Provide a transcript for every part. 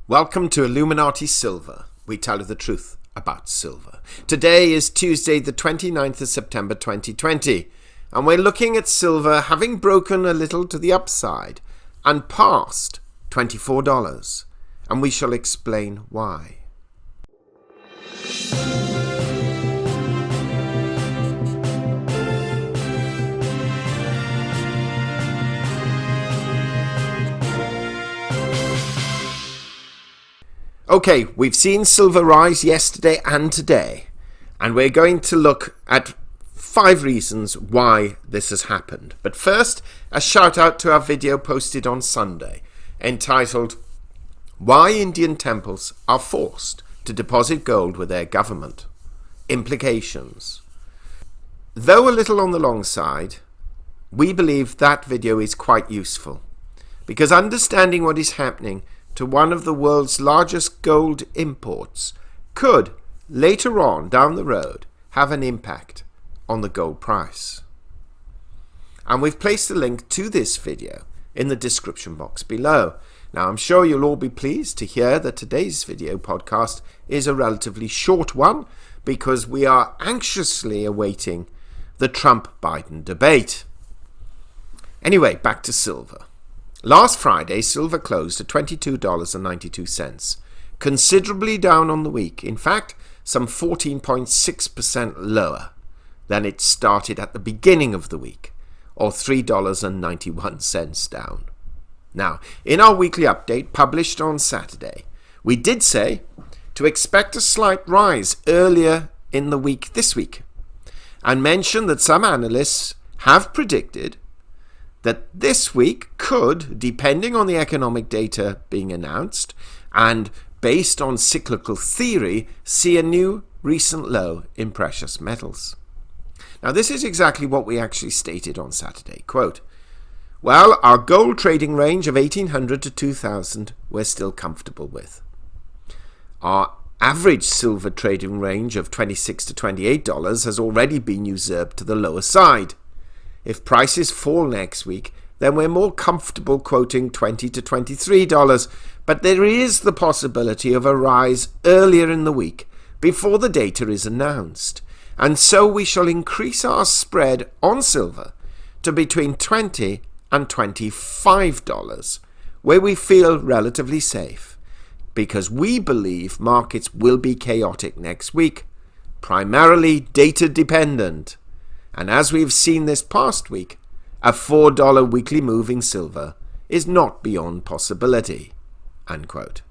Welcome to Illuminati Silver. We tell you the truth about silver. Today is Tuesday, the 29th of September 2020, and we're looking at silver having broken a little to the upside and passed $24, and we shall explain why. Okay, we've seen silver rise yesterday and today, and we're going to look at 5 reasons why this has happened. But first, a shout out to our video posted on Sunday, entitled, Why Indian Temples Are Forced to Deposit Gold with Their Government. Implications. Though a little on the long side, we believe that video is quite useful, because understanding what is happening to one of the world's largest gold imports could, later on down the road, have an impact on the gold price. And we've placed a link to this video in the description box below. Now, I'm sure you'll all be pleased to hear that today's video podcast is a relatively short one, because we are anxiously awaiting the Trump-Biden debate. Anyway, back to silver. Last Friday, silver closed at $22.92, considerably down on the week. In fact, some 14.6% lower than it started at the beginning of the week, or $3.91 down. Now, in our weekly update published on Saturday, we did say to expect a slight rise earlier in the week this week, and mentioned that some analysts have predicted that this week could, depending on the economic data being announced and based on cyclical theory, see a new recent low in precious metals. Now, this is exactly what we actually stated on Saturday. Quote, well, our gold trading range of $1,800 to $2,000 we're still comfortable with. Our average silver trading range of $26 to $28 has already been usurped to the lower side. If prices fall next week, then we're more comfortable quoting $20 to $23, but there is the possibility of a rise earlier in the week before the data is announced, and so we shall increase our spread on silver to between $20 and $25, where we feel relatively safe, because we believe markets will be chaotic next week, primarily data dependent. And as we've seen this past week, a $4 weekly move in silver is not beyond possibility. Unquote.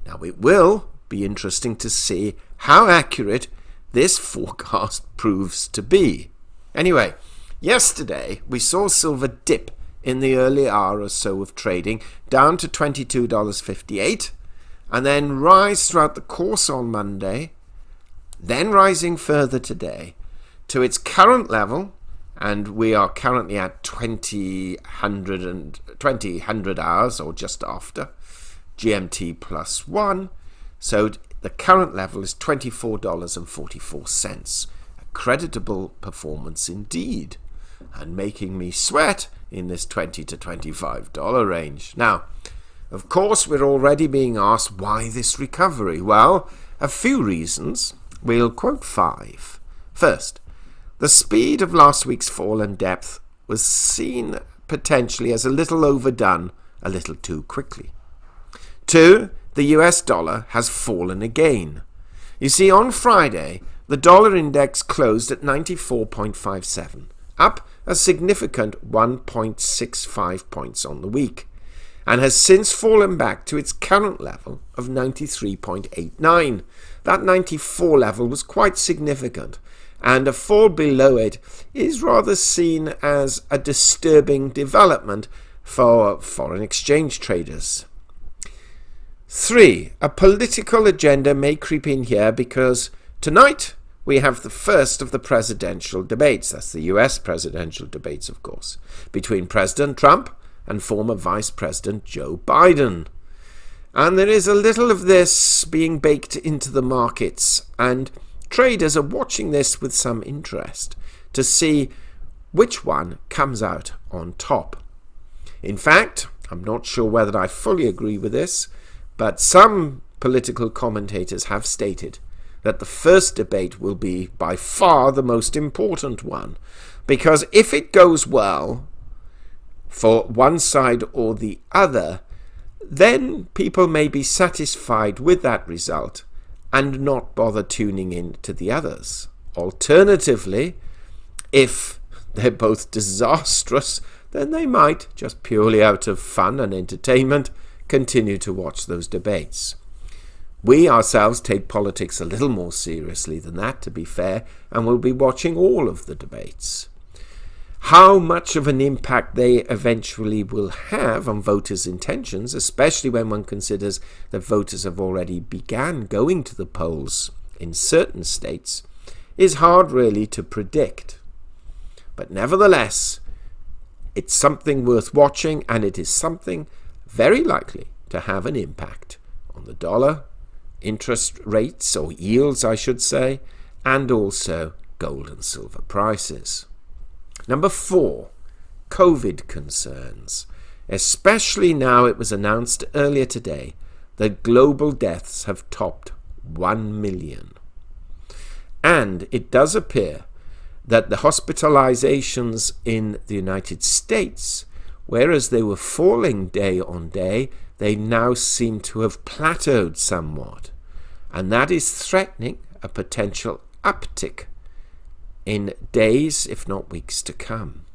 Now, it will be interesting to see how accurate this forecast proves to be. Anyway, yesterday we saw silver dip in the early hour or so of trading down to $22.58, and then rise throughout the course on Monday, then rising further today to its current level, and we are currently at 2000 hours, or just after, GMT plus 1, so the current level is $24.44. A creditable performance indeed, and making me sweat in this $20 to $25 range. Now, of course, we're already being asked why this recovery. Well, a few reasons. We'll quote 5. First, the speed of last week's fall and depth was seen potentially as a little overdone, a little too quickly. 2, the US dollar has fallen again. You see, on Friday, the dollar index closed at 94.57, up a significant 1.65 points on the week, and has since fallen back to its current level of 93.89. That 94 level was quite significant, and a fall below it is rather seen as a disturbing development for foreign exchange traders. 3, a political agenda may creep in here, because tonight we have the first of the presidential debates. That's the US presidential debates, of course, between President Trump and former Vice President Joe Biden. And there is a little of this being baked into the markets, and traders are watching this with some interest to see which one comes out on top. In fact, I'm not sure whether I fully agree with this, But some political commentators have stated that the first debate will be by far the most important one, because if it goes well for one side or the other, then people may be satisfied with that result and not bother tuning in to the others. Alternatively, if they're both disastrous, then they might, just purely out of fun and entertainment, continue to watch those debates. We ourselves take politics a little more seriously than that, to be fair, and will be watching all of the debates. How much of an impact they eventually will have on voters' intentions, especially when one considers that voters have already begun going to the polls in certain states, is hard really to predict. But nevertheless, it's something worth watching, and it is something very likely to have an impact on the dollar, interest rates, or yields I should say, and also gold and silver prices. Number 4, COVID concerns. Especially now it was announced earlier today that global deaths have topped 1 million. And it does appear that the hospitalizations in the United States, whereas they were falling day on day, they now seem to have plateaued somewhat. And that is threatening a potential uptick in days, if not weeks, to come.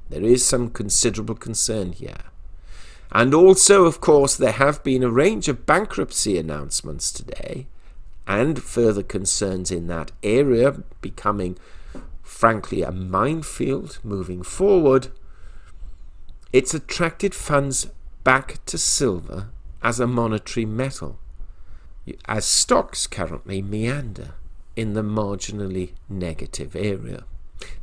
There is some considerable concern here. And also, of course, there have been a range of bankruptcy announcements today, and further concerns in that area becoming, frankly, a minefield moving forward. It's attracted funds back to silver as a monetary metal, as stocks currently meander in the marginally negative area.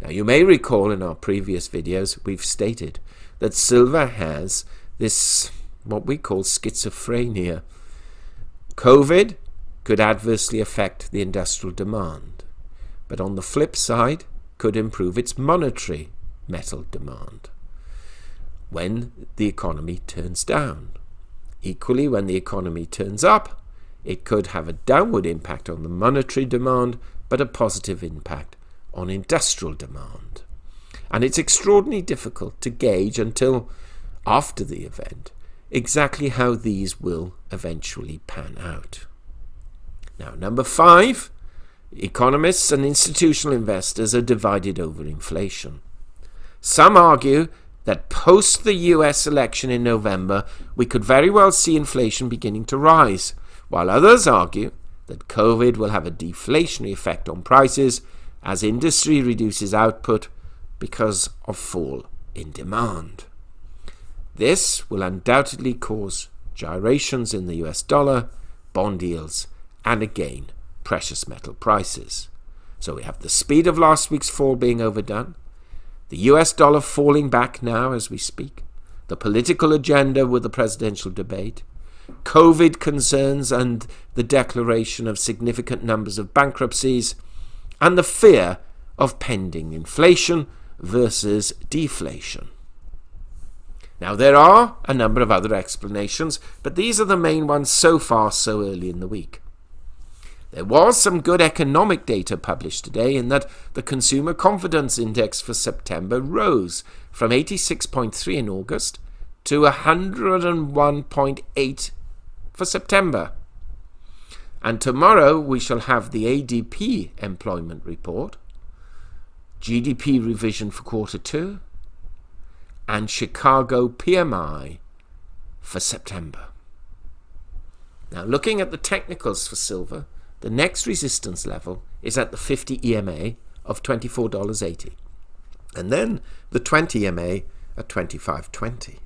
Now, you may recall in our previous videos we've stated that silver has this, what we call schizophrenia. COVID could adversely affect the industrial demand, but on the flip side could improve its monetary metal demand when the economy turns down. Equally, when the economy turns up, it could have a downward impact on the monetary demand, but a positive impact on industrial demand. And it's extraordinarily difficult to gauge until after the event exactly how these will eventually pan out. Now, number 5, economists and institutional investors are divided over inflation. Some argue that post the US election in November, we could very well see inflation beginning to rise, while others argue that COVID will have a deflationary effect on prices as industry reduces output because of fall in demand. This will undoubtedly cause gyrations in the US dollar, bond yields, and again, precious metal prices. So we have the speed of last week's fall being overdone, the US dollar falling back now as we speak, the political agenda with the presidential debate, COVID concerns and the declaration of significant numbers of bankruptcies, and the fear of pending inflation versus deflation. Now, there are a number of other explanations, but these are the main ones so far so early in the week. There was some good economic data published today in that the Consumer Confidence Index for September rose from 86.3 in August to 101.8 for September. And tomorrow we shall have the ADP employment report, GDP revision for quarter 2, and Chicago PMI for September. Now, looking at the technicals for silver, the next resistance level is at the 50 EMA of $24.80, and then the 20 EMA at $25.20,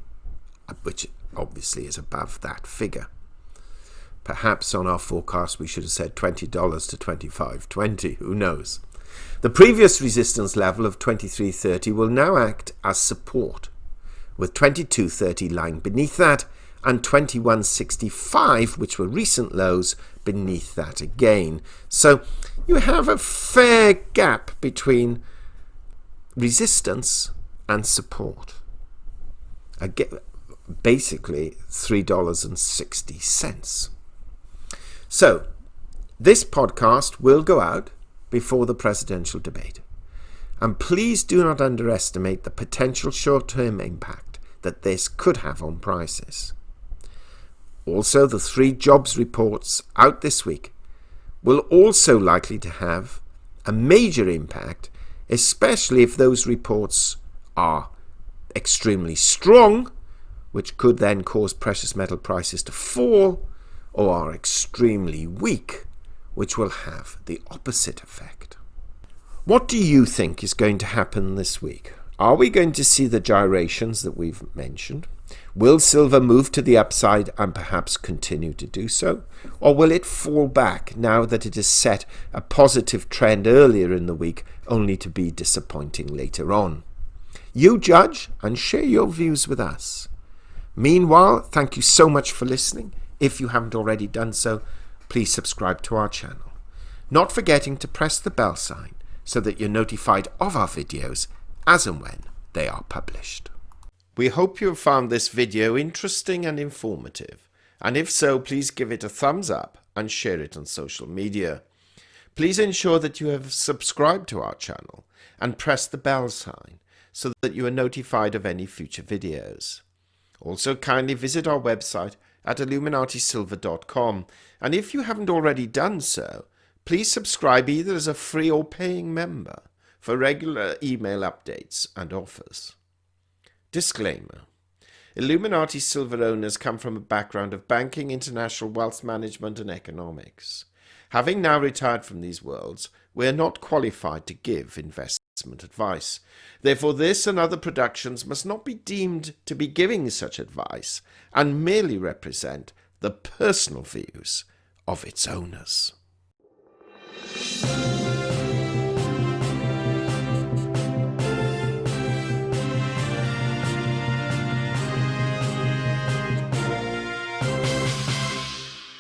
which obviously is above that figure. Perhaps on our forecast we should have said $20 to $25.20, who knows. The previous resistance level of 23.30 will now act as support, with 22.30 lying beneath that and 21.65, which were recent lows, beneath that again. So you have a fair gap between resistance and support. basically $3.60. So, this podcast will go out before the presidential debate. And please do not underestimate the potential short-term impact that this could have on prices. Also, the 3 jobs reports out this week will also likely to have a major impact, especially if those reports are extremely strong, which could then cause precious metal prices to fall, or are extremely weak, which will have the opposite effect. What do you think is going to happen this week? Are we going to see the gyrations that we've mentioned? Will silver move to the upside and perhaps continue to do so? Or will it fall back now that it has set a positive trend earlier in the week, only to be disappointing later on? You judge and share your views with us. Meanwhile, thank you so much for listening. If you haven't already done so, please subscribe to our channel. Not forgetting to press the bell sign so that you're notified of our videos as and when they are published. We hope you have found this video interesting and informative, and if so, please give it a thumbs up and share it on social media. Please ensure that you have subscribed to our channel and press the bell sign so that you are notified of any future videos. Also, kindly visit our website at illuminatisilver.com, and if you haven't already done so, please subscribe either as a free or paying member for regular email updates and offers. Disclaimer: Illuminati Silver owners come from a background of banking, international wealth management and economics. Having now retired from these worlds, we are not qualified to give investment advice. Therefore, this and other productions must not be deemed to be giving such advice and merely represent the personal views of its owners.